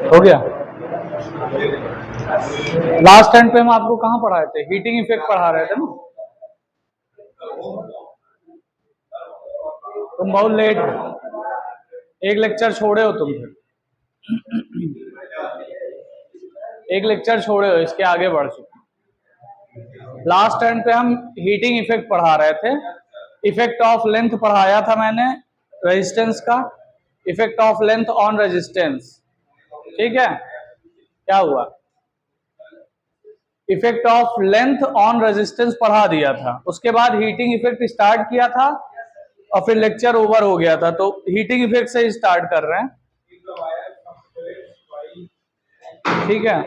हो गया। Last time पे हम आपको कहाँ पढ़ाए थे? हीटिंग इफेक्ट पढ़ा रहे थे ना। तुम बहुत लेट हो, एक लेक्चर छोड़े हो तुम, एक लेक्चर छोड़े हो, इसके आगे बढ़ चुके। लास्ट टाइम पे हम हीटिंग इफेक्ट पढ़ा रहे थे। इफेक्ट ऑफ लेंथ पढ़ाया था मैंने रेजिस्टेंस का, effect of length on resistance. ठीक है, क्या हुआ? Effect of length on resistance पढ़ा दिया था। उसके बाद हीटिंग इफेक्ट स्टार्ट किया था और फिर लेक्चर ओवर हो गया था, तो हीटिंग इफेक्ट से स्टार्ट कर रहे हैं। ठीक है,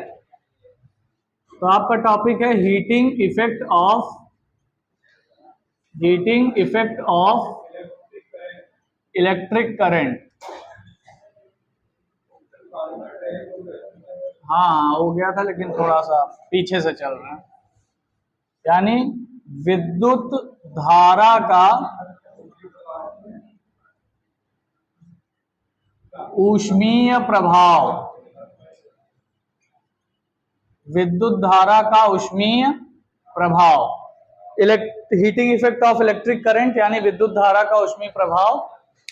तो आपका टॉपिक है heating effect of electric current. हाँ हो गया था, लेकिन थोड़ा सा पीछे से चल रहा है। यानी विद्युत धारा का ऊष्मीय प्रभाव, विद्युत धारा का ऊष्मीय प्रभाव, heating effect of electric current यानी विद्युत धारा का ऊष्मीय प्रभाव।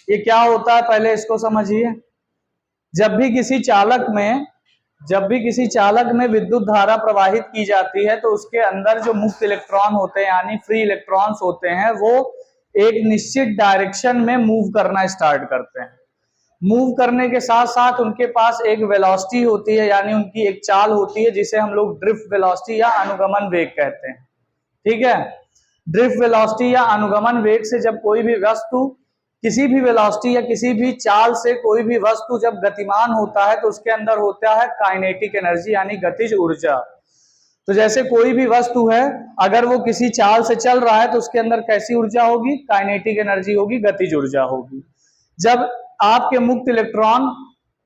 ये क्या होता है पहले इसको समझिए। जब भी किसी चालक में विद्युत धारा प्रवाहित की जाती है तो उसके अंदर जो मुक्त इलेक्ट्रॉन होते हैं यानी फ्री इलेक्ट्रॉन्स होते हैं, वो एक निश्चित डायरेक्शन में मूव करना स्टार्ट करते हैं। मूव करने के साथ साथ उनके पास एक वेलोसिटी होती है, यानी उनकी एक चाल होती है जिसे हम लोग ड्रिफ्ट वेलोसिटी या अनुगमन वेग कहते हैं। ठीक है, ड्रिफ्ट वेलोसिटी या अनुगमन वेग से जब कोई भी वस्तु किसी भी वेलोसिटी या किसी भी चाल से कोई भी वस्तु जब गतिमान होता है तो उसके अंदर होता है काइनेटिक एनर्जी यानी गतिज ऊर्जा। तो जैसे कोई भी वस्तु है, अगर वो किसी चाल से चल रहा है तो उसके अंदर कैसी ऊर्जा होगी? काइनेटिक एनर्जी होगी, गतिज ऊर्जा होगी। जब आपके मुक्त इलेक्ट्रॉन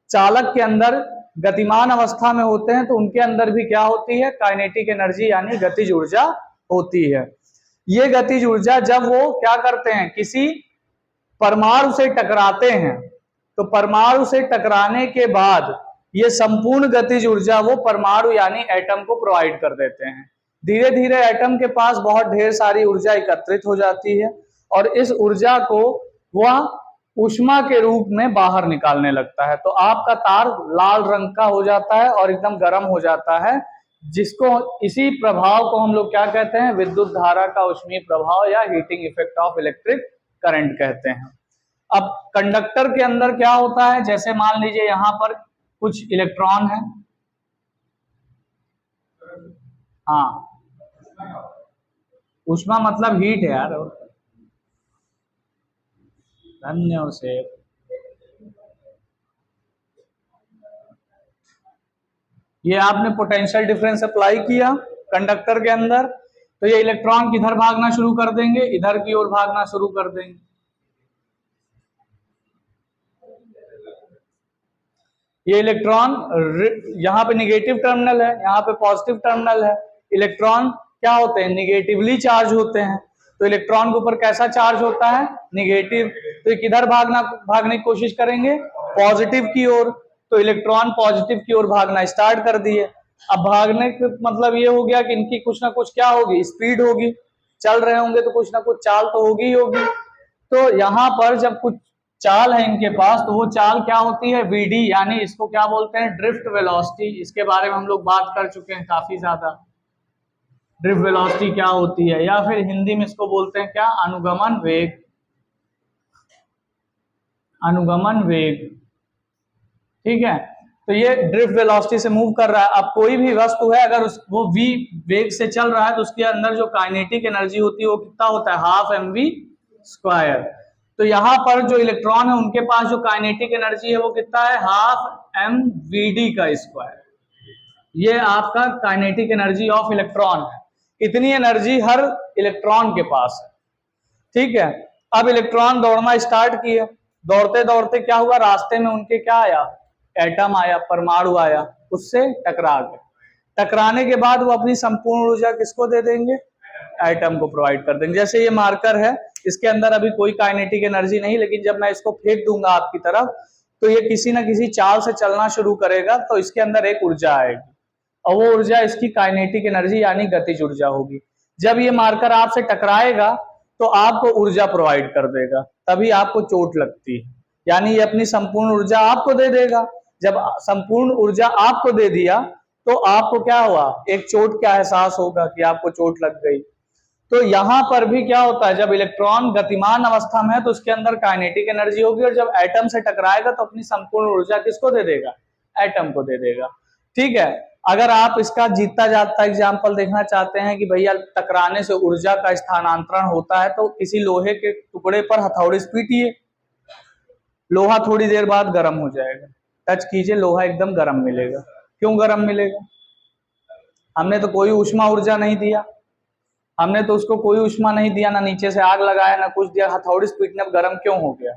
चालक के अंदर गतिमान अवस्था में होते हैं तो उनके अंदर भी क्या होती है? काइनेटिक एनर्जी यानी गतिज ऊर्जा होती है। ये गतिज ऊर्जा जब वो क्या करते हैं, किसी परमाणु से टकराते हैं, तो परमाणु से टकराने के बाद ये संपूर्ण गतिज ऊर्जा वो परमाणु यानी एटम को प्रोवाइड कर देते हैं। धीरे धीरे एटम के पास बहुत ढेर सारी ऊर्जा एकत्रित हो जाती है और इस ऊर्जा को वह ऊष्मा के रूप में बाहर निकालने लगता है। तो आपका तार लाल रंग का हो जाता है और एकदम गर्म हो जाता है, जिसको इसी प्रभाव को हम लोग क्या कहते हैं? विद्युत धारा का ऊष्मीय प्रभाव या heating effect of electric current कहते हैं। अब कंडक्टर के अंदर क्या होता है? जैसे मान लीजिए यहां पर कुछ इलेक्ट्रॉन है, हाँ ऊष्मा मतलब हीट है यार, धन्य से। ये आपने पोटेंशियल डिफरेंस अप्लाई किया कंडक्टर के अंदर, तो ये इलेक्ट्रॉन किधर भागना शुरू कर देंगे? इधर की ओर भागना शुरू कर देंगे। ये इलेक्ट्रॉन यहाँ पे निगेटिव टर्मिनल है, यहाँ पे पॉजिटिव टर्मिनल है। इलेक्ट्रॉन क्या होते हैं? निगेटिवली चार्ज होते हैं। तो इलेक्ट्रॉन के ऊपर कैसा चार्ज होता है? निगेटिव। तो किधर भागने की कोशिश करेंगे? पॉजिटिव की ओर। तो इलेक्ट्रॉन पॉजिटिव की ओर भागना स्टार्ट कर दिए। अब भागने का मतलब ये हो गया कि इनकी कुछ ना कुछ क्या होगी? स्पीड होगी। चल रहे होंगे तो कुछ ना कुछ चाल तो होगी ही होगी। तो यहाँ पर जब कुछ चाल है इनके पास, तो वो चाल क्या होती है? वीडी, यानी इसको क्या बोलते हैं? Drift velocity. इसके बारे में हम लोग बात कर चुके हैं काफी ज्यादा। ड्रिफ्ट वेलोसिटी क्या होती है, या फिर हिंदी में इसको बोलते हैं क्या? अनुगमन वेग। अनुगमन वेग, ठीक है। तो ये ड्रिफ्ट वेलोसिटी से मूव कर रहा है। अब कोई भी वस्तु है, अगर वो v वेग से चल रहा है तो उसके अंदर जो काइनेटिक एनर्जी होती है वो कितना होता है? Half mv square. तो यहाँ पर जो इलेक्ट्रॉन है उनके पास जो काइनेटिक एनर्जी है वो कितना है? हाफ mvd का स्क्वायर। ये आपका काइनेटिक एनर्जी ऑफ इलेक्ट्रॉन है। इतनी एनर्जी हर इलेक्ट्रॉन के पास है, ठीक है। अब इलेक्ट्रॉन दौड़ना स्टार्ट किए, दौड़ते दौड़ते क्या हुआ? रास्ते में उनके क्या आया? एटम आया, परमाणु आया, उससे टकरा गए। टकराने के बाद वो अपनी संपूर्ण ऊर्जा किसको दे देंगे? एटम को प्रोवाइड कर देंगे। जैसे ये मार्कर है, इसके अंदर अभी कोई काइनेटिक एनर्जी नहीं, लेकिन जब मैं इसको फेंक दूंगा आपकी तरफ तो ये किसी ना किसी चाल से चलना शुरू करेगा, तो इसके अंदर एक ऊर्जा आएगी और वो ऊर्जा इसकी काइनेटिक एनर्जी यानी गतिज ऊर्जा होगी। जब ये मार्कर आपसे टकराएगा तो आपको ऊर्जा प्रोवाइड कर देगा, तभी आपको चोट लगती है, यानी ये अपनी संपूर्ण ऊर्जा आपको दे देगा। जब संपूर्ण ऊर्जा आपको दे दिया तो आपको क्या हुआ, एक चोट का एहसास होगा कि आपको चोट लग गई। तो यहां पर भी क्या होता है, जब इलेक्ट्रॉन गतिमान अवस्था में है तो उसके अंदर काइनेटिक एनर्जी होगी, और जब एटम से टकराएगा तो अपनी संपूर्ण ऊर्जा किसको दे देगा, एटम को दे देगा। ठीक है, अगर आप इसका जीतता जागता एग्जाम्पल देखना चाहते हैं कि भैया टकराने से ऊर्जा का स्थानांतरण होता है, तो किसी लोहे के टुकड़े पर हथौड़ी से पीटिए, लोहा थोड़ी देर बाद गर्म हो जाएगा। टच कीजिए, लोहा एकदम गर्म मिलेगा। क्यों गर्म मिलेगा? हमने तो कोई ऊष्मा ऊर्जा नहीं दिया, हमने तो उसको कोई ऊष्मा नहीं दिया, ना नीचे से आग लगाया ना कुछ दिया। हथौड़ी से पीटने पर गर्म क्यों हो गया?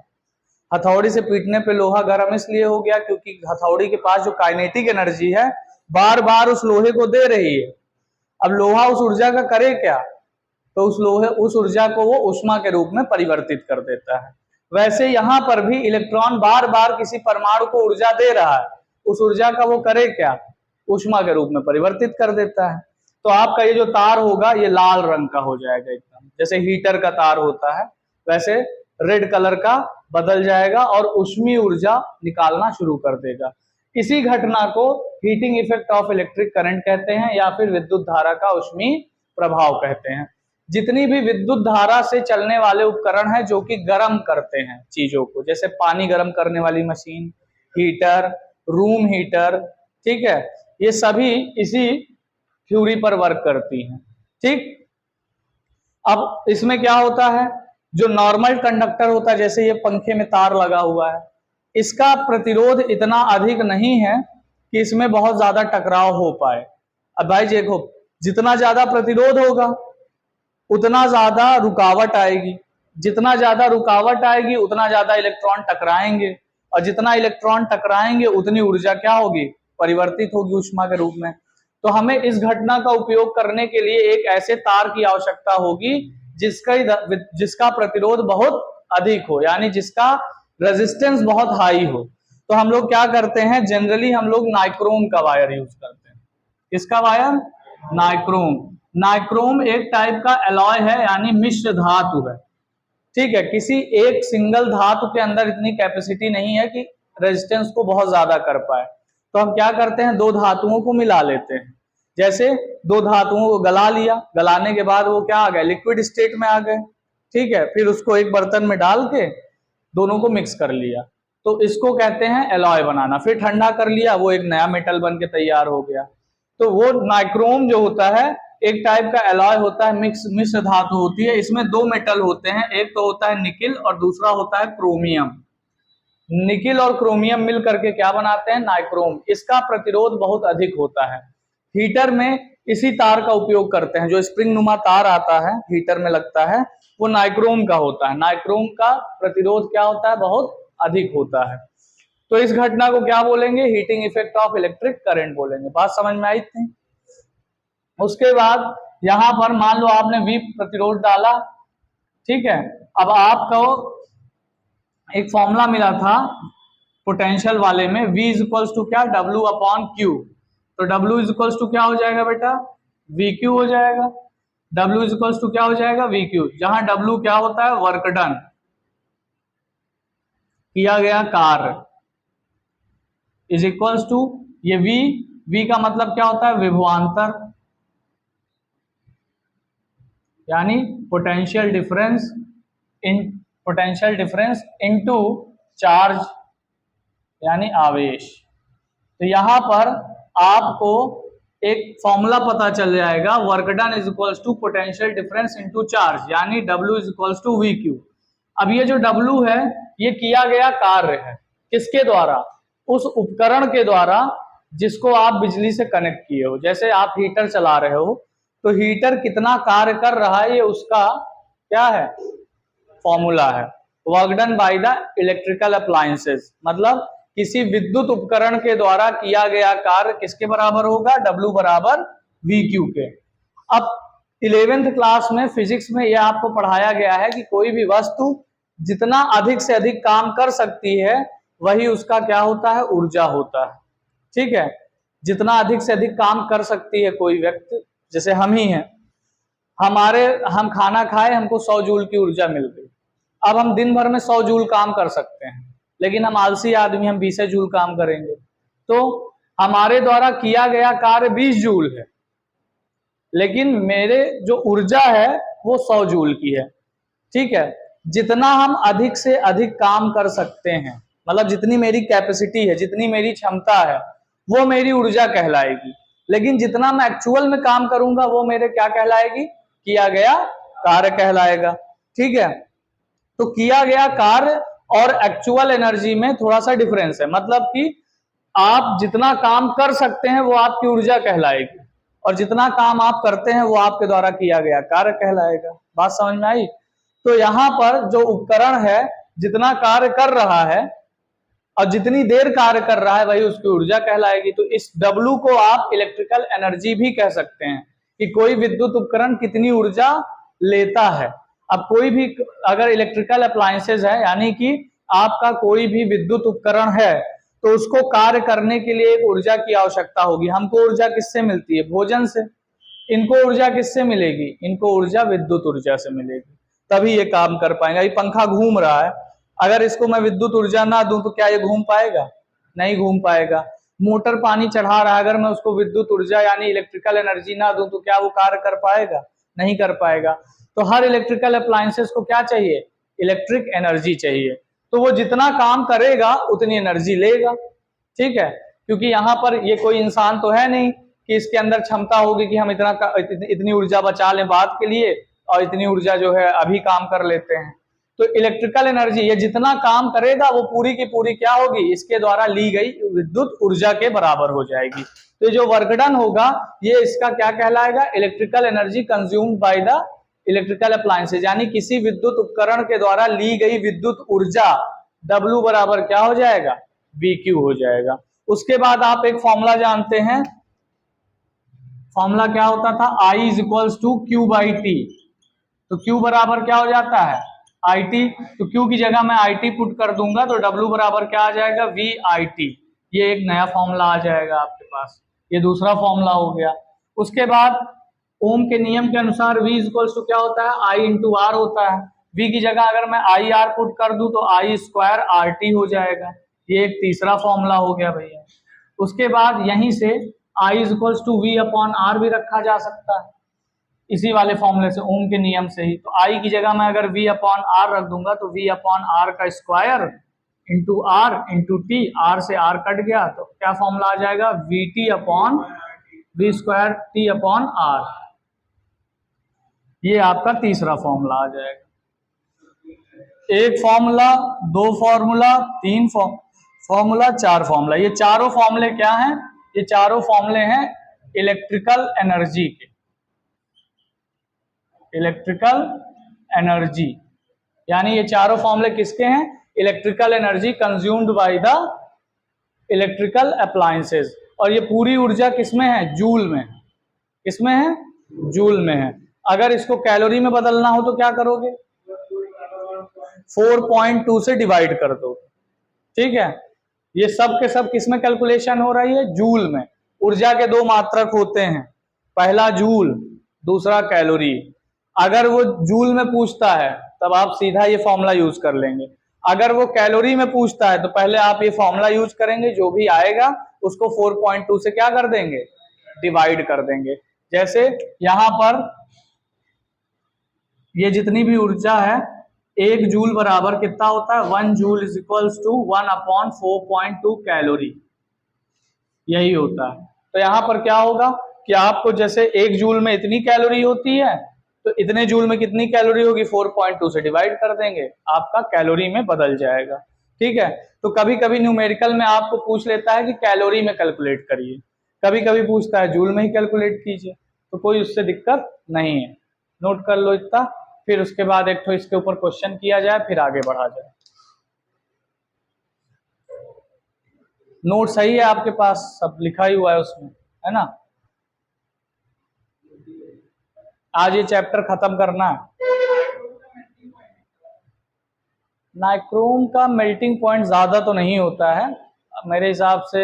हथौड़ी से पीटने पे लोहा गर्म इसलिए हो गया क्योंकि हथौड़ी के पास जो काइनेटिक एनर्जी है बार बार उस लोहे को दे रही है। अब लोहा उस ऊर्जा का करे क्या, तो उस ऊर्जा को वो ऊष्मा के रूप में परिवर्तित कर देता है। वैसे यहां पर भी इलेक्ट्रॉन बार बार किसी परमाणु को ऊर्जा दे रहा है, उस ऊर्जा का वो करे क्या, ऊष्मा के रूप में परिवर्तित कर देता है। तो आपका ये जो तार होगा ये लाल रंग का हो जाएगा, एकदम जैसे हीटर का तार होता है वैसे रेड कलर का बदल जाएगा और ऊष्मीय ऊर्जा निकालना शुरू कर देगा। इसी घटना को heating effect of electric current कहते हैं या फिर विद्युत धारा का ऊष्मीय प्रभाव कहते हैं। जितनी भी विद्युत धारा से चलने वाले उपकरण हैं जो कि गर्म करते हैं चीजों को, जैसे पानी गर्म करने वाली मशीन, हीटर, रूम हीटर, ठीक है, ये सभी इसी थ्योरी पर वर्क करती हैं। ठीक, अब इसमें क्या होता है, जो नॉर्मल कंडक्टर होता है, जैसे ये पंखे में तार लगा हुआ है, इसका प्रतिरोध इतना अधिक नहीं है कि इसमें बहुत ज्यादा टकराव हो पाए। अब भाई देखो, जितना ज्यादा प्रतिरोध होगा उतना ज्यादा रुकावट आएगी, जितना ज्यादा रुकावट आएगी उतना ज्यादा इलेक्ट्रॉन टकराएंगे, और जितना इलेक्ट्रॉन टकराएंगे उतनी ऊर्जा क्या होगी, परिवर्तित होगी ऊष्मा के रूप में। तो हमें इस घटना का उपयोग करने के लिए एक ऐसे तार की आवश्यकता होगी जिसका प्रतिरोध बहुत अधिक हो, यानी जिसका रेजिस्टेंस बहुत हाई हो। तो हम लोग क्या करते हैं, जनरली हम लोग नाइक्रोम का वायर यूज करते हैं। किसका वायर? नाइक्रोम। नाइक्रोम एक टाइप का एलॉय है, यानी मिश्र धातु है। ठीक है, किसी एक सिंगल धातु के अंदर इतनी कैपेसिटी नहीं है कि रेजिस्टेंस को बहुत ज्यादा कर पाए, तो हम क्या करते हैं, दो धातुओं को मिला लेते हैं। जैसे दो धातुओं को गला लिया, गलाने के बाद वो क्या आ गए, लिक्विड स्टेट में आ गए। ठीक है, फिर उसको एक बर्तन में डाल के दोनों को मिक्स कर लिया, तो इसको कहते हैं एलॉय बनाना। फिर ठंडा कर लिया, वो एक नया मेटल बन के तैयार हो गया। तो वो नाइक्रोम जो होता है एक टाइप का एलॉय होता है, मिश्र धातु होती है। इसमें दो मेटल होते हैं, एक तो होता है निकिल और दूसरा होता है क्रोमियम। निकिल और क्रोमियम मिल करके क्या बनाते हैं, नाइक्रोम। इसका प्रतिरोध बहुत अधिक होता है। हीटर में इसी तार का उपयोग करते हैं, जो स्प्रिंग नुमा तार आता है हीटर में लगता है, वो नाइक्रोम का होता है। नाइक्रोम का प्रतिरोध क्या होता है, बहुत अधिक होता है। तो इस घटना को क्या बोलेंगे, heating effect of electric current बोलेंगे। बात समझ में आई थी? उसके बाद यहां पर मान लो आपने V प्रतिरोध डाला, ठीक है, अब आपको एक फॉर्मूला मिला था पोटेंशियल वाले में, V इज इक्वल्स टू क्या, W अपॉन Q। तो W इज इक्वल्स टू क्या हो जाएगा बेटा, VQ हो जाएगा। W इज इक्वल्स टू क्या हो जाएगा, VQ, जहां W क्या होता है, वर्क डन, किया गया कार्य, इज इक्वल्स टू ये V का मतलब क्या होता है, विभवांतर, यानी पोटेंशियल डिफरेंस इनटू चार्ज, यानी आवेश। तो यहां पर आपको एक फॉर्मूला पता चल जाएगा, work done is equals to potential difference into charge, यानी W is equals to VQ। अब ये जो W है ये किया गया कार्य है, किसके द्वारा, उस उपकरण के द्वारा जिसको आप बिजली से कनेक्ट किए हो। जैसे आप हीटर चला रहे हो, तो हीटर कितना कार्य कर रहा है ये उसका क्या है, फॉर्मूला है। Work done by the electrical appliances, मतलब किसी विद्युत उपकरण के द्वारा किया गया कार्य किसके बराबर होगा, W बराबर VQ के। अब 11th क्लास में फिजिक्स में यह आपको पढ़ाया गया है कि कोई भी वस्तु जितना अधिक से अधिक काम कर सकती है वही उसका क्या होता है, ऊर्जा होता है। ठीक है, जितना अधिक से अधिक काम कर सकती है कोई व्यक्ति, जैसे हम ही हैं, हम खाना खाए, हमको 100 जूल की ऊर्जा मिल गई। अब हम दिन भर में 100 जूल काम कर सकते हैं, लेकिन हम आलसी आदमी, हम 20 जूल काम करेंगे, तो हमारे द्वारा किया गया कार्य 20 जूल है, लेकिन मेरे जो ऊर्जा है वो 100 जूल की है। ठीक है, जितना हम अधिक से अधिक काम कर सकते हैं, मतलब जितनी मेरी कैपेसिटी है, जितनी मेरी क्षमता है, वो मेरी ऊर्जा कहलाएगी। लेकिन जितना मैं एक्चुअल में काम करूंगा वो मेरे क्या कहलाएगी, किया गया कार्य कहलाएगा। ठीक है, तो किया गया कार्य और एक्चुअल एनर्जी में थोड़ा सा डिफरेंस है, मतलब कि आप जितना काम कर सकते हैं वो आपकी ऊर्जा कहलाएगी, और जितना काम आप करते हैं वो आपके द्वारा किया गया कार्य कहलाएगा। बात समझ में आई? तो यहां पर जो उपकरण है जितना कार्य कर रहा है और जितनी देर कार्य कर रहा है वही उसकी ऊर्जा कहलाएगी। तो इस W को आप इलेक्ट्रिकल एनर्जी भी कह सकते हैं कि कोई विद्युत उपकरण कितनी ऊर्जा लेता है। अब कोई भी अगर इलेक्ट्रिकल अप्लायंसेज है, यानी कि आपका कोई भी विद्युत उपकरण है, तो उसको कार्य करने के लिए एक ऊर्जा की आवश्यकता होगी। हमको ऊर्जा किससे मिलती है, भोजन से। इनको ऊर्जा किससे मिलेगी, इनको ऊर्जा विद्युत ऊर्जा से मिलेगी, तभी ये काम कर पाएंगे। ये पंखा घूम रहा है, अगर इसको मैं विद्युत ऊर्जा ना दूं तो क्या ये घूम पाएगा, नहीं घूम पाएगा। मोटर पानी चढ़ा रहा है, अगर मैं उसको विद्युत ऊर्जा यानी इलेक्ट्रिकल एनर्जी ना दूं तो क्या वो कार्य कर पाएगा, नहीं कर पाएगा। तो हर इलेक्ट्रिकल अप्लायंसेस को क्या चाहिए, इलेक्ट्रिक एनर्जी चाहिए। तो वो जितना काम करेगा उतनी एनर्जी लेगा। ठीक है, क्योंकि यहाँ पर ये कोई इंसान तो है नहीं कि इसके अंदर क्षमता होगी कि हम इतनी ऊर्जा बचा लें बाद के लिए और इतनी ऊर्जा जो है अभी काम कर लेते हैं। तो इलेक्ट्रिकल एनर्जी ये जितना काम करेगा वो पूरी की पूरी क्या होगी, इसके द्वारा ली गई विद्युत ऊर्जा के बराबर हो जाएगी। तो जो वर्क डन होगा ये इसका क्या कहलाएगा, electrical energy consumed by the electrical appliances, यानी किसी विद्युत उपकरण के द्वारा ली गई विद्युत ऊर्जा W बराबर क्या हो जाएगा, VQ हो जाएगा। उसके बाद आप एक फॉर्मूला जानते हैं, फॉर्मूला क्या होता था, I is equals to Q by T. तो Q बराबर क्या हो जाता है, IT। तो Q की जगह मैं IT पुट कर दूंगा तो W बराबर क्या आ जाएगा, VIT। ये एक नया फॉर्मूला आ जाएगा आपके पास, ये दूसरा फॉर्मूला हो गया। उसके बाद ओम के नियम के अनुसार V इक्वल्स टू क्या होता है, I इंटू R होता है। V की जगह अगर मैं IR पुट कर दूं तो I स्क्वायर RT हो जाएगा। ये एक तीसरा फॉर्मूला हो गया भैया। उसके बाद यहीं से I equals to V upon R भी रखा जा सकता है, इसी वाले फॉर्मूले से, ओम के नियम से ही। तो I की जगह मैं अगर V अपॉन R रख दूंगा तो V अपॉन R का square into R into T, R से R कट गया तो क्या फॉर्मूला आ जाएगा, VT upon V square T upon R। ये आपका तीसरा फॉर्मूला आ जाएगा। एक फॉर्मूला, दो फॉर्मूला, तीन फॉर्मूला, चार फॉर्मूला। ये चारों फॉर्मूले क्या हैं, ये चारों फॉर्मूले हैं इलेक्ट्रिकल एनर्जी के, इलेक्ट्रिकल एनर्जी, यानी ये चारों फॉर्मूले किसके हैं, electrical energy consumed by the electrical appliances. और ये पूरी ऊर्जा किसमें है, जूल में। किसमें है, जूल में है। अगर इसको कैलोरी में बदलना हो तो क्या करोगे, 4.2 से डिवाइड कर दो। ठीक है, ये सब के सब किसमें कैलकुलेशन हो रही है, जूल में। ऊर्जा के दो मात्रक होते हैं, पहला जूल, दूसरा कैलोरी। अगर वो जूल में पूछता है तब आप सीधा ये फॉर्मूला यूज कर लेंगे, अगर वो कैलोरी में पूछता है तो पहले आप ये फॉर्मूला यूज करेंगे, जो भी आएगा उसको 4.2 से क्या कर देंगे, डिवाइड कर देंगे। जैसे यहां पर ये जितनी भी ऊर्जा है, 1 जूल बराबर कितना होता है, 1 joule is equals to 1 upon 4.2 calorie, यही होता है। तो यहां पर क्या होगा कि आपको जैसे 1 जूल में इतनी कैलोरी होती है तो इतने जूल में कितनी कैलोरी होगी, 4.2 से डिवाइड कर देंगे, आपका कैलोरी में बदल जाएगा। ठीक है, तो कभी कभी न्यूमेरिकल में आपको पूछ लेता है कि कैलोरी में कैलकुलेट करिए, कभी कभी पूछता है जूल में ही कैलकुलेट कीजिए, तो कोई उससे दिक्कत नहीं है। नोट कर लो इतना, फिर उसके बाद एक तो इसके ऊपर क्वेश्चन किया जाए, फिर आगे बढ़ा जाए। नोट सही है आपके पास, सब लिखा ही हुआ है उसमें, है ना। आज ये चैप्टर खत्म करना है। नाइक्रोम का मेल्टिंग पॉइंट ज़्यादा तो नहीं होता है, मेरे हिसाब से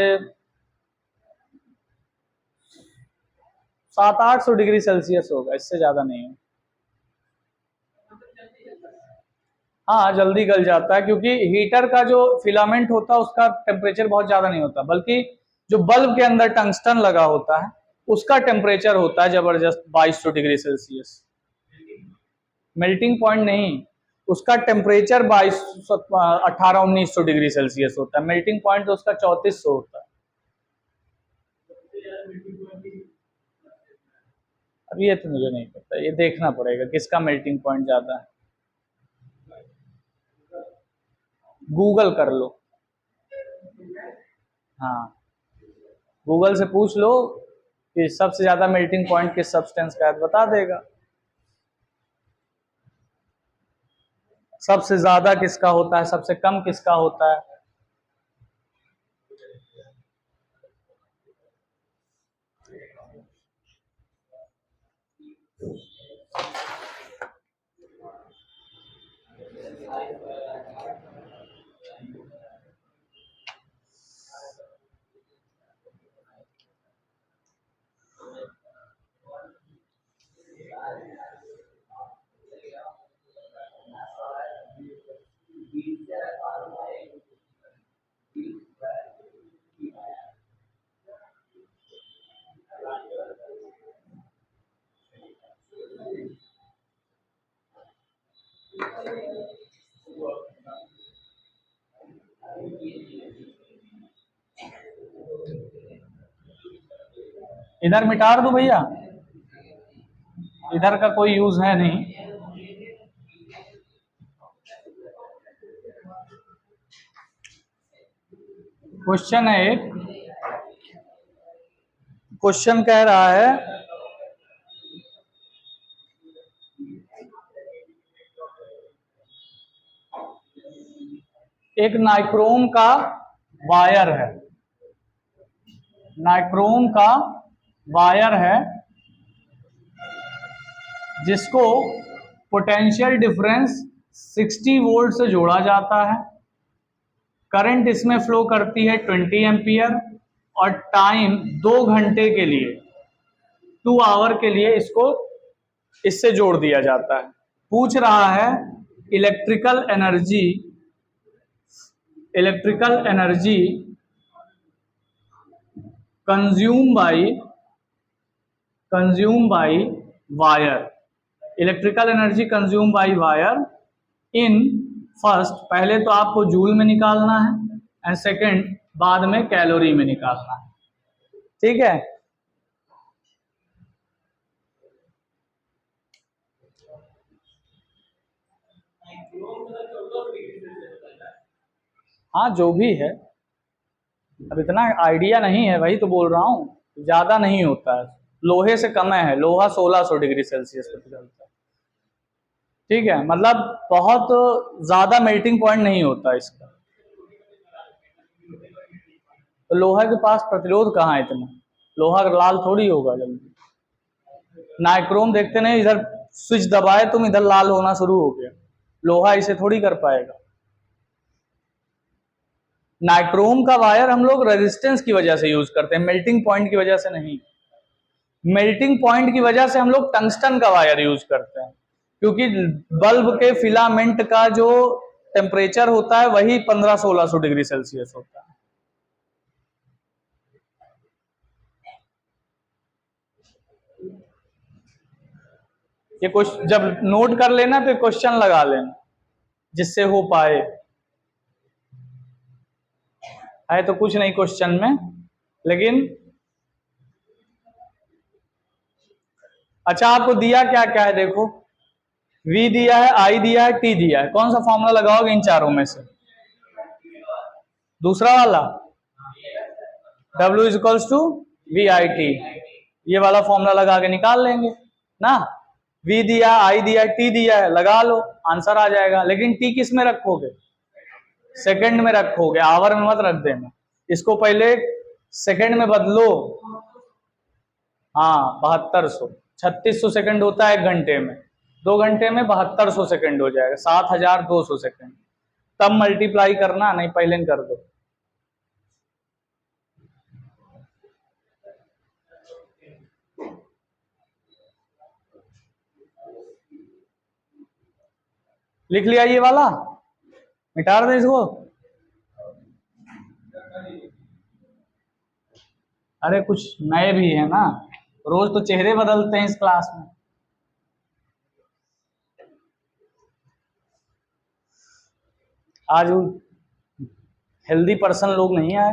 700-800 डिग्री सेल्सियस होगा, इससे ज़्यादा नहीं है। हाँ जल्दी गल जाता है, क्योंकि हीटर का जो फिलामेंट होता है उसका टेम्परेचर बहुत ज़्यादा नहीं होता, बल्कि जो बल्ब के अंदर टंगस्टन लगा होता है उसका टेम्परेचर होता है जबरदस्त 2200 डिग्री सेल्सियस। मेल्टिंग पॉइंट नहीं, उसका टेम्परेचर 1800-1900 डिग्री सेल्सियस होता है, मेल्टिंग पॉइंट तो उसका 3400 होता है। अब ये तो मुझे नहीं पता, ये देखना पड़ेगा किसका मेल्टिंग पॉइंट ज्यादा है, गूगल कर लो। हाँ गूगल से पूछ लो कि सबसे ज्यादा मेल्टिंग पॉइंट किस सब्सटेंस का है, बता देगा। सबसे ज्यादा किसका होता है, सबसे कम किसका होता है। इधर मिटा दो भैया, इधर का कोई यूज है नहीं। क्वेश्चन है एक, क्वेश्चन कह रहा है एक नाइक्रोम का वायर है, नाइक्रोम का वायर है जिसको पोटेंशियल डिफरेंस 60 वोल्ट से जोड़ा जाता है, करंट इसमें फ्लो करती है 20 एम्पियर और टाइम 2 घंटे के लिए, 2 आवर के लिए इसको इससे जोड़ दिया जाता है। पूछ रहा है electrical energy, electrical energy consume by wire, electrical energy consume by wire in first, पहले तो आपको जूल में निकालना है एंड सेकंड बाद में कैलोरी में निकालना है, ठीक है। हाँ जो भी है, अब इतना आइडिया नहीं है, वही तो बोल रहा हूँ, ज्यादा नहीं होता है, लोहे से कम है, लोहा 1600 डिग्री सेल्सियस पे पिघलता है, ठीक है, मतलब बहुत ज्यादा मेल्टिंग पॉइंट नहीं होता इसका। तो लोहा के पास प्रतिरोध कहाँ है इतना, लोहा लाल थोड़ी होगा जल्दी। नाइक्रोम देखते नहीं, इधर स्विच दबाए तुम इधर लाल होना शुरू हो गया, लोहा इसे थोड़ी कर पाएगा। नाइक्रोम का वायर हम लोग रेजिस्टेंस की वजह से यूज करते हैं, मेल्टिंग पॉइंट की वजह से नहीं। मेल्टिंग पॉइंट की वजह से हम लोग टंगस्टन का वायर यूज करते हैं, क्योंकि बल्ब के फिलामेंट का जो टेम्परेचर होता है वही 1500-1600 डिग्री सेल्सियस होता है। ये क्वेश्चन जब नोट कर लेना तो क्वेश्चन लगा लेना जिससे हो पाए, है तो कुछ नहीं क्वेश्चन में, लेकिन अच्छा आपको दिया क्या क्या है, देखो V दिया है, I दिया है, T दिया है, कौन सा फॉर्मूला लगाओगे इन चारों में से, दूसरा वाला W इज टू VIT, ये वाला फॉर्मूला लगा के निकाल लेंगे ना। V दिया, I दिया, T दिया है, लगा लो आंसर आ जाएगा। लेकिन T किस में रखोगे, सेकंड में रखोगे, आवर में मत रख देना, इसको पहले सेकंड में बदलो। हाँ 7200, 3600 सेकंड होता है 1 घंटे में, 2 घंटे में 7200 सेकंड हो जाएगा, 7200 सेकंड। तब मल्टीप्लाई करना, नहीं पहले कर दो। लिख लिया ये वाला, मिटा दे इसको। अरे कुछ नए भी है ना, रोज तो चेहरे बदलते हैं इस क्लास में। आज हेल्दी पर्सन लोग नहीं आए,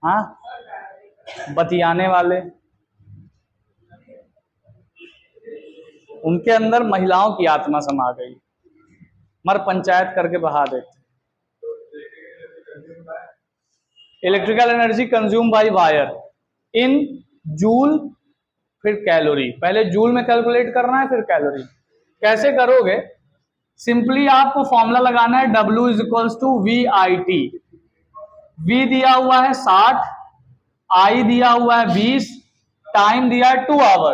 हाँ, बतियाने वाले, उनके अंदर महिलाओं की आत्मा समा गई, मर पंचायत करके बहा देते। Electrical energy consume by wire in joule, फिर कैलोरी। पहले जूल में कैलकुलेट करना है, फिर कैलोरी। कैसे करोगे? सिंपली आपको फॉर्मूला लगाना है W is equals to VIT। V दिया हुआ है 60, I दिया हुआ है 20, टाइम दिया है 2 आवर।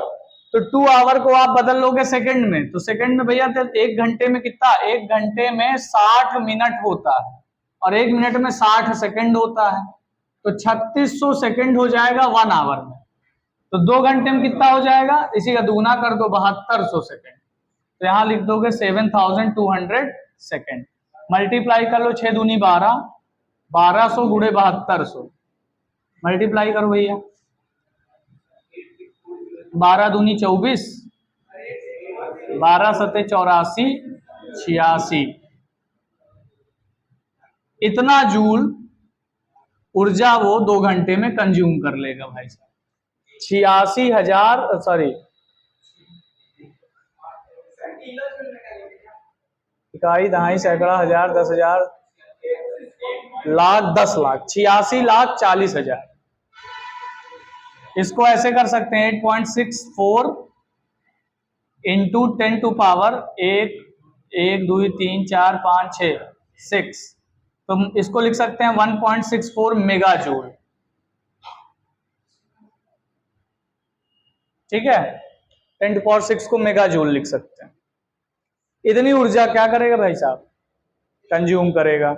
तो 2 आवर को आप बदल लोगे सेकंड में, तो सेकंड में भैया तो 1 घंटे में कितना? 1 घंटे में 60 मिनट होता है, और 1 मिनट में 60 सेकंड होता है, तो 3600 सेकंड हो जाएगा 1 आवर में। तो 2 घंटे में कितना हो जाएगा? इसी का दुगुना कर दो, 7200 सेकंड। तो यहां लिख दोगे 7200 सेकंड। मल्टीप्लाई कर लो, 6 दूनी 12, 1200 गुणे 7200, मल्टीप्लाई करो भैया, 12 दूनी 24, 12 सते 84, 86। इतना जूल ऊर्जा वो 2 घंटे में कंज्यूम कर लेगा भाई साहब। 86,000, सॉरी, इकाई, दहाई, सैकड़ा, हजार, 10,000, लाख, 10 लाख, 86,40,000। इसको ऐसे कर सकते हैं 8.64 इंटू 10 टू पावर 1, 1, 2, 3, 4, 5, 6, 6। तो इसको लिख सकते हैं 1.64 मेगा जूल। ठीक है, 10 टू पावर 6 को मेगा जूल लिख सकते हैं। इतनी ऊर्जा क्या करेगा भाई साहब? कंज्यूम करेगा।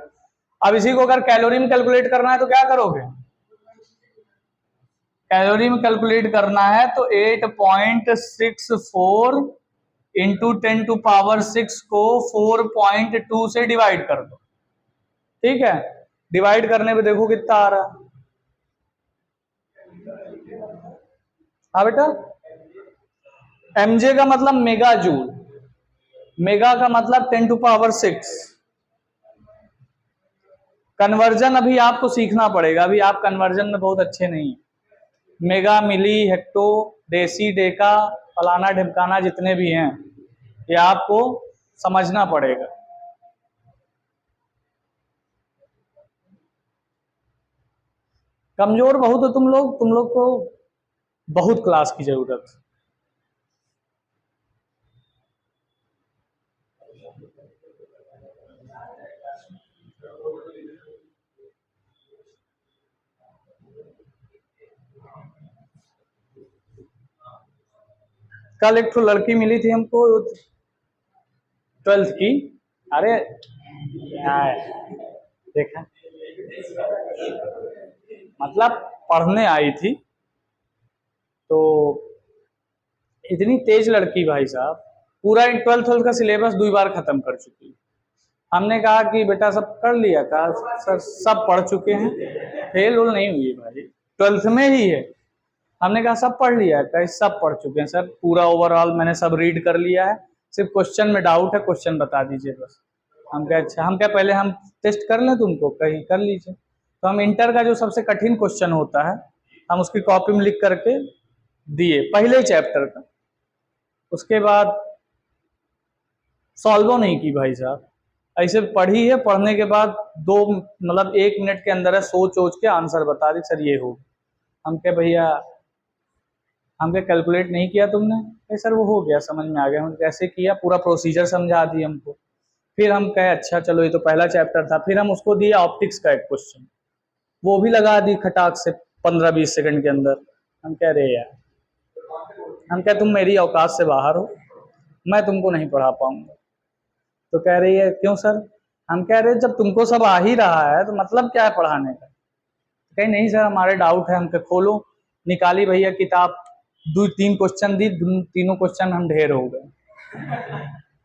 अब इसी को अगर कैलोरी में कैलकुलेट करना है तो क्या करोगे? कैलोरी में कैलकुलेट करना है तो 8.64 इंटू 10 टू पावर 6 को 4.2 से डिवाइड कर दो। ठीक है, डिवाइड करने पे देखो कितना आ रहा है। हाँ बेटा, mj का मतलब मेगा जूल, मेगा का मतलब 10 टू पावर 6। कन्वर्जन अभी आपको सीखना पड़ेगा, अभी आप कन्वर्जन में बहुत अच्छे नहीं हैं। मेगा, मिली, हेक्टो, डेसी, डेका, फलाना ढिमकाना जितने भी हैं, ये आपको समझना पड़ेगा। कमजोर बहुत हो तुम लोग को बहुत क्लास की जरूरत है। कल एक तो लड़की मिली थी हमको 12th की, अरे देखा, मतलब पढ़ने आई थी, तो इतनी तेज लड़की भाई साहब, पूरा 12th का सिलेबस 2 बार खत्म कर चुकी। हमने कहा कि बेटा सब कर लिया? कहा सर सब पढ़ चुके हैं, फेल उल नहीं हुई भाई, 12th में ही है। हमने कहा सब पढ़ लिया है? कहा सब पढ़ चुके हैं सर, पूरा ओवरऑल मैंने सब रीड कर लिया है, सिर्फ क्वेश्चन में डाउट है, क्वेश्चन बता दीजिए बस। हम कहा अच्छा, हम क्या पहले हम टेस्ट कर लें तुमको? कहीं कर लीजिए। तो हम इंटर का जो सबसे कठिन क्वेश्चन होता है, हम उसकी कॉपी में लिख करके दिए, पहले चैप्टर का। उसके बाद सॉल्व नहीं की भाई साहब, ऐसे पढ़ी है, पढ़ने के बाद 1 मिनट के अंदर है सोच के आंसर बता दी, सर ये हो। हम क्या भैया, हम क्या कैलकुलेट नहीं किया तुमने? सर वो हो गया, समझ में आ गया। हम कैसे किया, पूरा प्रोसीजर समझा दी हमको। फिर हम कहे अच्छा चलो ये तो पहला चैप्टर था। फिर हम उसको दिया ऑप्टिक्स का एक क्वेश्चन, वो भी लगा दी खटाक से 15-20 सेकंड के अंदर। हम कह रहे यार, हम क्या तुम मेरी औकात से बाहर हो, मैं तुमको नहीं पढ़ा पाऊंगा। तो कह रही है क्यों सर? हम कह रहे जब तुमको सब आ ही रहा है तो मतलब क्या है पढ़ाने का? कहीं नहीं सर हमारे डाउट है। हमके खोलो, निकाली भैया किताब, 2-3 क्वेश्चन दी, तीनों क्वेश्चन हम ढेर हो गए।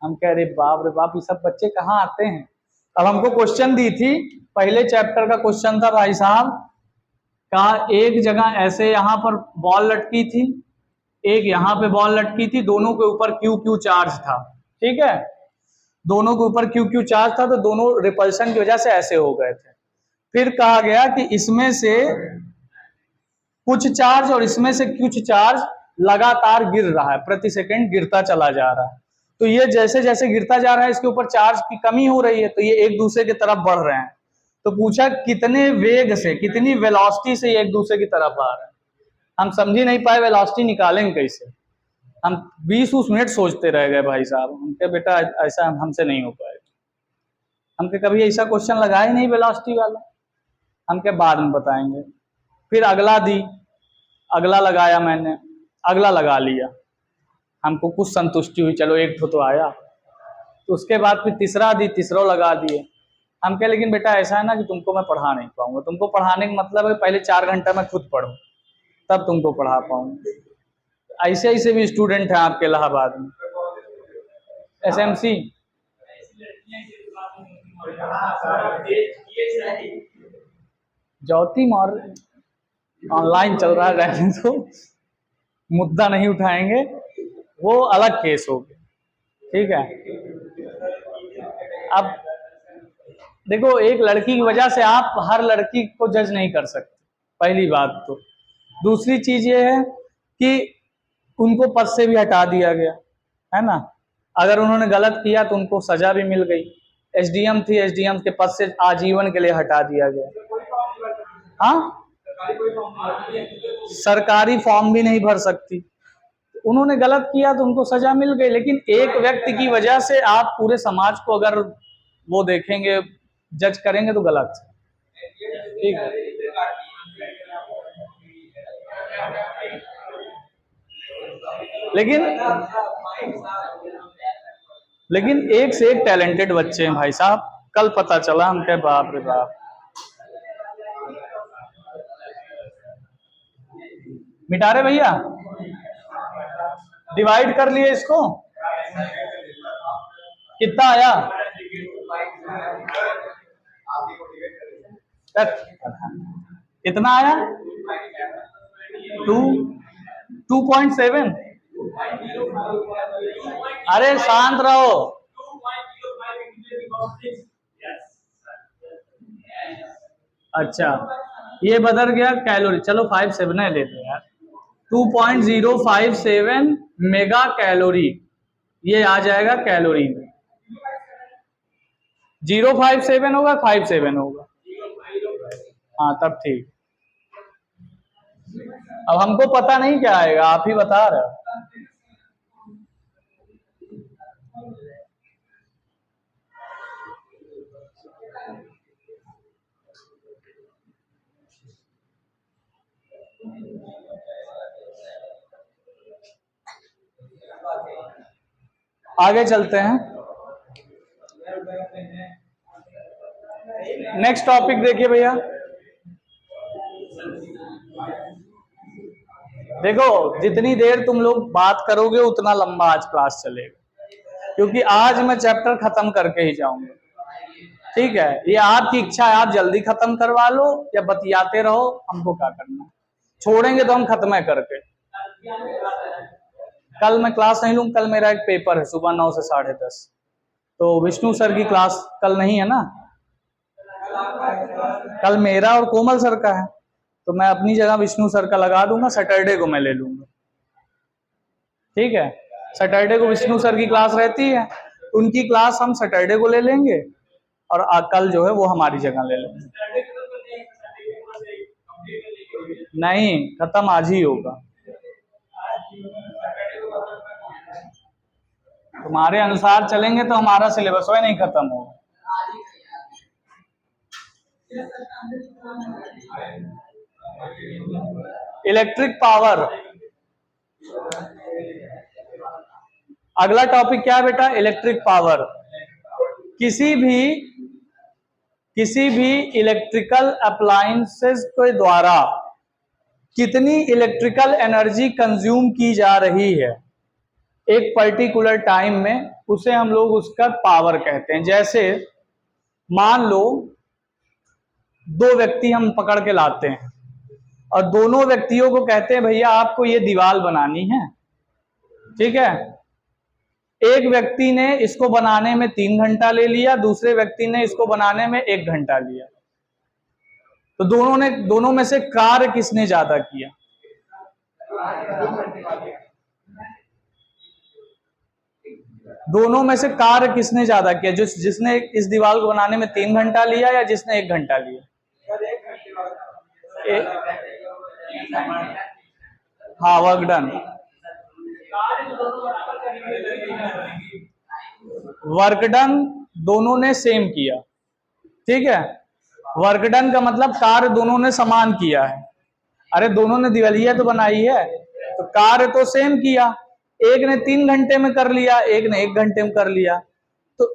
हम कह रहे बाप रे बाप, ये सब बच्चे कहाँ आते हैं। अब हमको क्वेश्चन दी थी, पहले चैप्टर का क्वेश्चन था भाई साहब का, एक जगह ऐसे यहाँ पर बॉल लटकी थी, एक यहाँ पे बॉल लटकी थी, दोनों के ऊपर क्यू क्यू चार्ज था, ठीक है, दोनों के ऊपर क्यू क्यू चार्ज था, तो दोनों रिपल्शन की वजह से ऐसे हो गए थे। फिर कहा गया कि इसमें से कुछ चार्ज और इसमें से कुछ चार्ज लगातार गिर रहा है, प्रति सेकंड गिरता चला जा रहा है। तो ये जैसे जैसे गिरता जा रहा है इसके ऊपर चार्ज की कमी हो रही है, तो ये एक दूसरे की तरफ बढ़ रहे हैं। तो पूछा कितने वेग से, कितनी वेलोसिटी से ये एक दूसरे की तरफ आ रहे हैं। हम समझ ही नहीं पाए वेलोसिटी निकालेंगे कैसे। हम 20 मिनट सोचते रह गए भाई साहब। हमके बेटा ऐसा हमसे नहीं हो पाएगा, हमके कभी ऐसा क्वेश्चन लगा ही नहीं वेलोसिटी वाला, हमके बाद में बताएंगे। फिर अगला दी, अगला लगाया मैंने, अगला लगा लिया, हमको कुछ संतुष्टि हुई, चलो एक तो आया। तो उसके बाद फिर तीसरा दी, तीसरा लगा दिए। हम कहे लेकिन बेटा ऐसा है ना कि तुमको मैं पढ़ा नहीं पाऊंगा, तुमको पढ़ाने का मतलब है पहले 4 घंटा मैं खुद पढ़ूं तब तुमको पढ़ा पाऊंगा। ऐसे ऐसे भी स्टूडेंट हैं आपके इलाहाबाद में, एसएमसी। ज्योति मौर्य ऑनलाइन चल रहा है, रहने तो मुद्दा नहीं उठाएंगे, वो अलग केस हो गया, ठीक है। अब देखो, एक लड़की की वजह से आप हर लड़की को जज नहीं कर सकते, पहली बात तो। दूसरी चीज ये है कि उनको पद से भी हटा दिया गया है ना, अगर उन्होंने गलत किया तो उनको सजा भी मिल गई। एसडीएम थी, एसडीएम के पद से आजीवन के लिए हटा दिया गया। हाँ, सरकारी फॉर्म भी नहीं भर सकती। उन्होंने गलत किया तो उनको सजा मिल गई, लेकिन एक व्यक्ति की वजह से आप पूरे समाज को अगर वो देखेंगे, जज करेंगे तो गलत है, ठीक है। लेकिन एक से एक टैलेंटेड बच्चे हैं भाई साहब, कल पता चला, हम कहे बाप रे बाप। मिटा रहे भैया, डिवाइड कर लिए इसको, कितना आया? कितना आया? 2.7। अरे शांत रहो। अच्छा, ये बदल गया कैलोरी, चलो 5.7 ले लो यार। 2.057 मेगा कैलोरी, ये आ जाएगा कैलोरी में। 057 होगा, 57 होगा, हाँ तब ठीक। अब हमको पता नहीं क्या आएगा, आप ही बता रहे हो। आगे चलते हैं, नेक्स्ट टॉपिक देखिए भैया। देखो, जितनी देर तुम लोग बात करोगे उतना लंबा आज क्लास चलेगा, क्योंकि आज मैं चैप्टर खत्म करके ही जाऊंगा, ठीक है। ये आपकी इच्छा है, आप जल्दी खत्म करवा लो या बतियाते रहो, हमको क्या करना, छोड़ेंगे तो हम खत्म है करके। कल मैं क्लास नहीं लूंगा, कल मेरा एक पेपर है सुबह 9 से 10:30, तो विष्णु सर की क्लास कल नहीं है ना, कल मेरा और कोमल सर का है, तो मैं अपनी जगह विष्णु सर का लगा दूंगा, सैटरडे को मैं ले लूंगा, ठीक है। सैटरडे को विष्णु सर की क्लास रहती है, उनकी क्लास हम सैटरडे को ले लेंगे और कल जो है वो हमारी जगह ले लेंगे। नहीं, खत्म आज ही होगा, तुम्हारे अनुसार चलेंगे तो हमारा सिलेबस वही नहीं खत्म होगा। इलेक्ट्रिक पावर, अगला टॉपिक क्या है बेटा? Electric power. किसी भी इलेक्ट्रिकल अप्लायंसेस के द्वारा कितनी इलेक्ट्रिकल एनर्जी कंज्यूम की जा रही है एक पर्टिकुलर टाइम में, उसे हम लोग उसका पावर कहते हैं। जैसे मान लो दो व्यक्ति हम पकड़ के लाते हैं और दोनों व्यक्तियों को कहते हैं भैया आपको ये दीवार बनानी है, ठीक है। एक व्यक्ति ने इसको बनाने में 3 घंटा ले लिया, दूसरे व्यक्ति ने इसको बनाने में 1 घंटा लिया। तो दोनों में से कार्य किसने ज्यादा किया? दोनों में से कार्य किसने ज्यादा किया? जिसने इस दीवार को बनाने में 3 घंटा लिया या जिसने 1 घंटा लिया? हाँ, वर्क डन। वर्क डन दोनों ने सेम किया, ठीक है। वर्क डन का मतलब कार्य दोनों ने समान किया है। अरे दोनों ने दिवालिया तो बनाई है, तो कार्य तो सेम किया। एक ने 3 घंटे में कर लिया, एक ने 1 घंटे में कर लिया। तो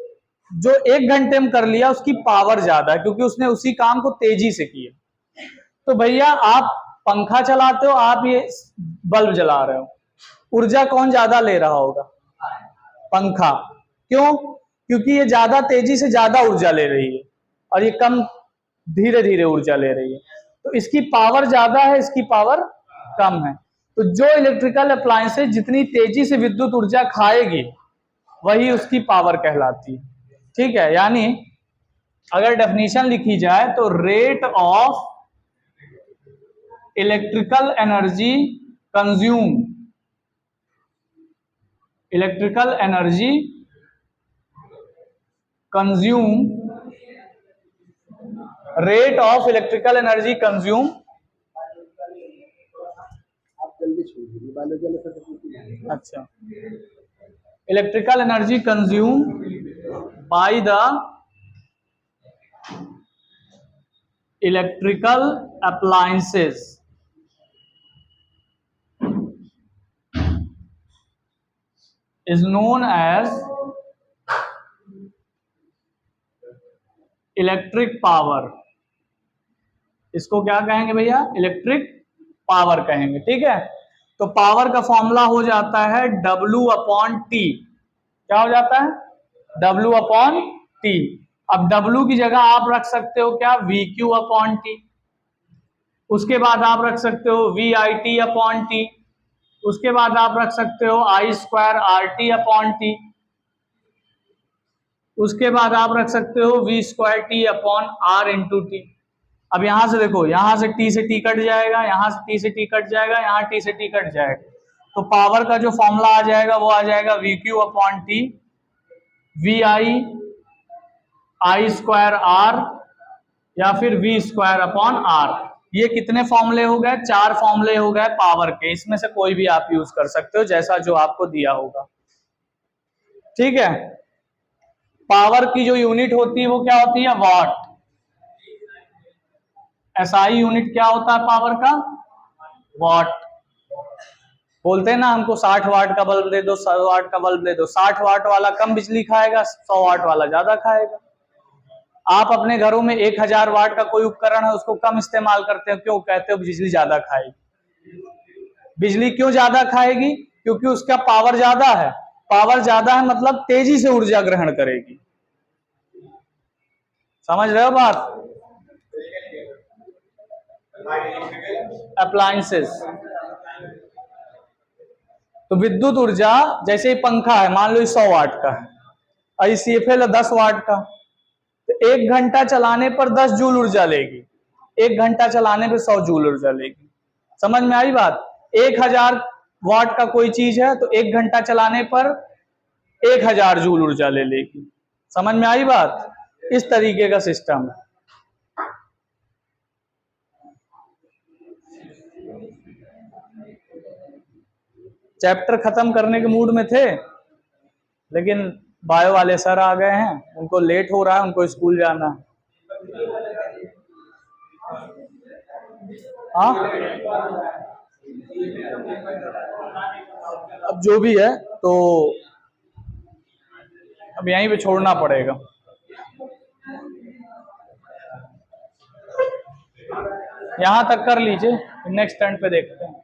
जो 1 घंटे में कर लिया उसकी पावर ज्यादा है, क्योंकि उसने उसी काम को तेजी से किया। तो भैया आप पंखा चलाते हो, आप ये बल्ब जला रहे हो, ऊर्जा कौन ज्यादा ले रहा होगा? पंखा। क्यों? क्योंकि ये ज्यादा तेजी से ज्यादा ऊर्जा ले रही है और ये कम धीरे धीरे ऊर्जा ले रही है। तो इसकी पावर ज्यादा है, इसकी पावर कम है। तो जो इलेक्ट्रिकल अप्लायंसेस जितनी तेजी से विद्युत ऊर्जा खाएगी वही उसकी पावर कहलाती है, ठीक है। यानी अगर डेफिनेशन लिखी जाए तो rate of electrical energy consume, electrical energy consume, rate of electrical energy consume, अच्छा, electrical energy consume by the electrical appliances is known as electric power. इसको क्या कहेंगे भैया? इलेक्ट्रिक पावर कहेंगे, ठीक है। तो पावर का फॉर्मूला हो जाता है W/T। क्या हो जाता है? W/T। अब W की जगह आप रख सकते हो क्या? VQ/T। उसके बाद आप रख सकते हो VIT/T। उसके बाद आप रख सकते हो I²RT/T। उसके बाद आप रख सकते हो V²T/R×T। अब यहां से देखो, यहां से T से T कट जाएगा, यहां से T से T कट जाएगा, यहां T से T कट जाएगा। तो पावर का जो फॉर्मूला आ जाएगा वो आ जाएगा VQ/T VI I²R या फिर V²/R। ये कितने फॉर्मूले हो गए? 4 फॉर्मूले हो गए पावर के। इसमें से कोई भी आप यूज कर सकते हो, जैसा जो आपको दिया होगा, ठीक है। पावर की जो यूनिट होती है वो क्या होती है? वाट। SI यूनिट क्या होता है पावर का? वाट। बोलते हैं ना हमको 60 वाट का बल्ब दे दो, 100 वाट का बल्ब दे दो। 60 वाट वाला कम बिजली खाएगा, 100 वाट वाला ज्यादा खाएगा। आप अपने घरों में 1000 वाट का कोई उपकरण है उसको कम इस्तेमाल करते हो, क्यों? कहते हो बिजली ज्यादा खाएगी। बिजली क्यों ज्यादा खाएगी? क्योंकि उसका पावर ज्यादा है। पावर ज्यादा है मतलब तेजी से ऊर्जा ग्रहण करेगी। समझ रहे हो बात? अप्लायंसेस। तो विद्युत ऊर्जा, जैसे ही पंखा है, मान लो 100 वाट का है और ये CFL है 10 वाट का, तो 1 घंटा चलाने पर 10 जूल ऊर्जा लेगी, 1 घंटा चलाने पर 100 जूल ऊर्जा लेगी। समझ में आई बात? 1000 वाट का कोई चीज है तो 1 घंटा चलाने पर 1000 जूल ऊर्जा ले लेगी। समझ में आई बात? इस तरीके का सिस्टम है। चैप्टर खत्म करने के मूड में थे, लेकिन बायो वाले सर आ गए हैं, उनको लेट हो रहा है, उनको स्कूल जाना है। हाँ, अब जो भी है तो अब यहीं पे छोड़ना पड़ेगा। यहां तक कर लीजिए, नेक्स्ट टर्न पे देखते हैं।